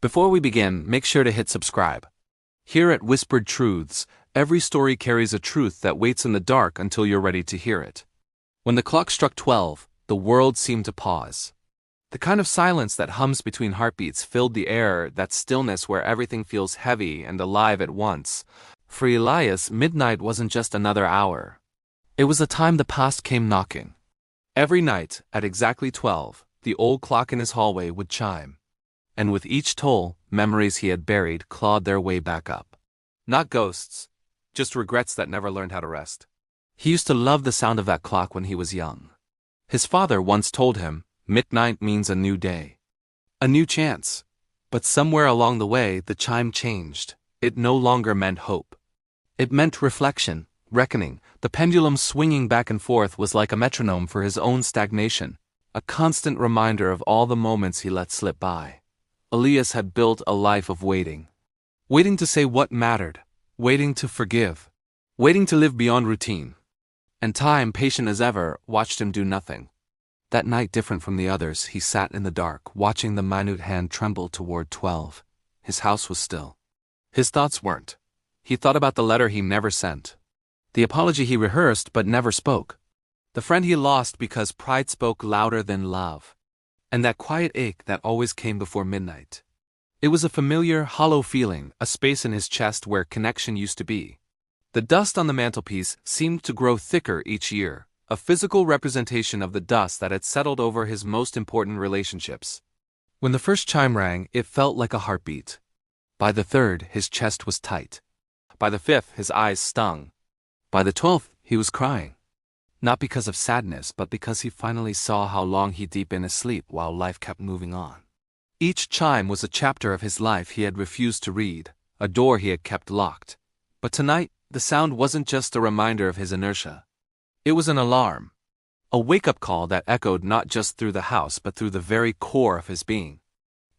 Before we begin, make sure to hit subscribe. Here at Whispered Truths, every story carries a truth that waits in the dark until you're ready to hear it. When the clock struck 12, the world seemed to pause. The kind of silence that hums between heartbeats filled the air, that stillness where everything feels heavy and alive at once. For Elias, midnight wasn't just another hour. It was the time the past came knocking. Every night, at exactly 12, the old clock in his hallway would chime. And with each toll, memories he had buried clawed their way back up. Not ghosts, just regrets that never learned how to rest. He used to love the sound of that clock when he was young. His father once told him, midnight means a new day. A new chance. But somewhere along the way, the chime changed. It no longer meant hope. It meant reflection, reckoning. The pendulum swinging back and forth was like a metronome for his own stagnation, a constant reminder of all the moments he let slip by. Elias had built a life of waiting. Waiting to say what mattered, waiting to forgive, waiting to live beyond routine. And time, patient as ever, watched him do nothing. That night, different from the others, he sat in the dark, watching the minute hand tremble toward 12. His house was still. His thoughts weren't. He thought about the letter he never sent. The apology he rehearsed but never spoke. The friend he lost because pride spoke louder than love. And that quiet ache that always came before midnight. It was a familiar, hollow feeling, a space in his chest where connection used to be. The dust on the mantelpiece seemed to grow thicker each year, a physical representation of the dust that had settled over his most important relationships. When the first chime rang, it felt like a heartbeat. By the third, his chest was tight. By the fifth, his eyes stung. By the 12th, he was crying. Not because of sadness, but because he finally saw how long he'd been asleep while life kept moving on. Each chime was a chapter of his life he had refused to read, a door he had kept locked. But tonight, the sound wasn't just a reminder of his inertia. It was an alarm. A wake-up call that echoed not just through the house but through the very core of his being.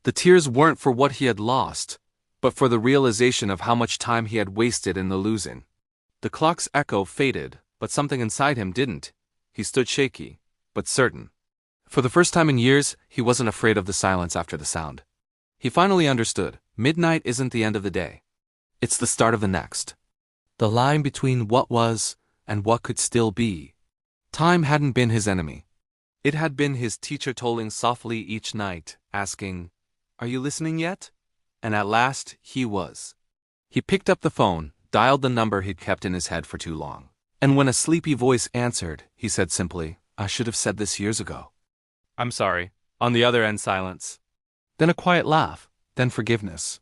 The tears weren't for what he had lost, but for the realization of how much time he had wasted in the losing. The clock's echo faded, but something inside him didn't. He stood shaky, but certain. For the first time in years, he wasn't afraid of the silence after the sound. He finally understood, midnight isn't the end of the day. It's the start of the next. The line between what was and what could still be. Time hadn't been his enemy. It had been his teacher tolling softly each night, asking, "Are you listening yet?" And at last, he was. He picked up the phone, dialed the number he'd kept in his head for too long. And when a sleepy voice answered, he said simply, "I should have said this years ago." "I'm sorry." On the other end, silence. Then a quiet laugh, then forgiveness.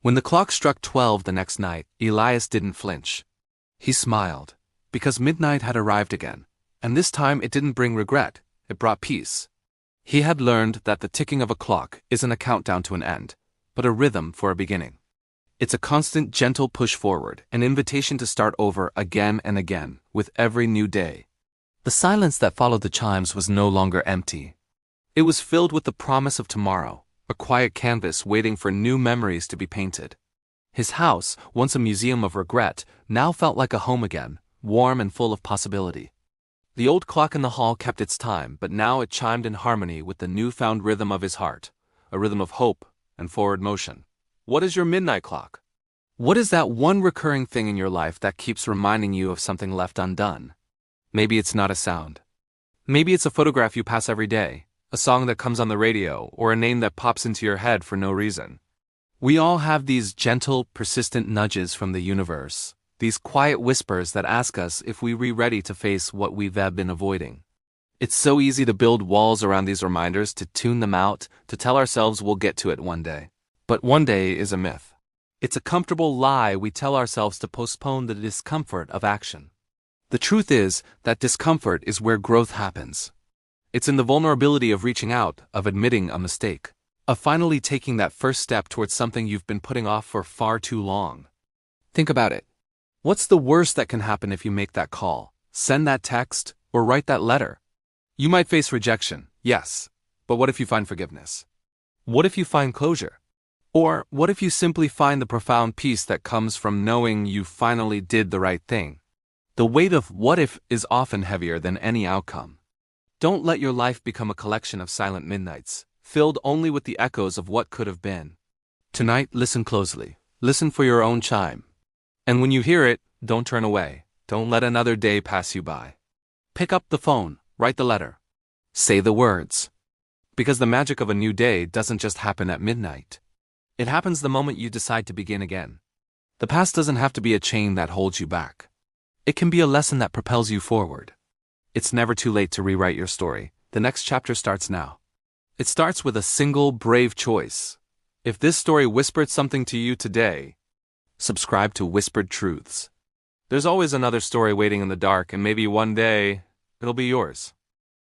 When the clock struck 12 the next night, Elias didn't flinch. He smiled, because midnight had arrived again, and this time it didn't bring regret, it brought peace. He had learned that the ticking of a clock isn't a countdown to an end, but a rhythm for a beginning. It's a constant, gentle push forward, an invitation to start over again and again, with every new day. The silence that followed the chimes was no longer empty. It was filled with the promise of tomorrow, a quiet canvas waiting for new memories to be painted. His house, once a museum of regret, now felt like a home again, warm and full of possibility. The old clock in the hall kept its time, but now it chimed in harmony with the newfound rhythm of his heart, a rhythm of hope and forward motion. What is your midnight clock? What is that one recurring thing in your life that keeps reminding you of something left undone? Maybe it's not a sound. Maybe it's a photograph you pass every day, a song that comes on the radio, or a name that pops into your head for no reason. We all have these gentle, persistent nudges from the universe, these quiet whispers that ask us if we're ready to face what we've been avoiding. It's so easy to build walls around these reminders, to tune them out, to tell ourselves we'll get to it one day. But one day is a myth. It's a comfortable lie we tell ourselves to postpone the discomfort of action. The truth is that discomfort is where growth happens. It's in the vulnerability of reaching out, of admitting a mistake, of finally taking that first step towards something you've been putting off for far too long. Think about it. What's the worst that can happen if you make that call, send that text, or write that letter? You might face rejection, yes, but what if you find forgiveness? What if you find closure? Or what if you simply find the profound peace that comes from knowing you finally did the right thing? The weight of what if is often heavier than any outcome. Don't let your life become a collection of silent midnights, filled only with the echoes of what could have been. Tonight, listen closely. Listen for your own chime. And when you hear it, don't turn away. Don't let another day pass you by. Pick up the phone, write the letter. Say the words. Because the magic of a new day doesn't just happen at midnight. It happens the moment you decide to begin again. The past doesn't have to be a chain that holds you back. It can be a lesson that propels you forward. It's never too late to rewrite your story. The next chapter starts now. It starts with a single brave choice. If this story whispered something to you today, subscribe to Whispered Truths. There's always another story waiting in the dark, and maybe one day, it'll be yours.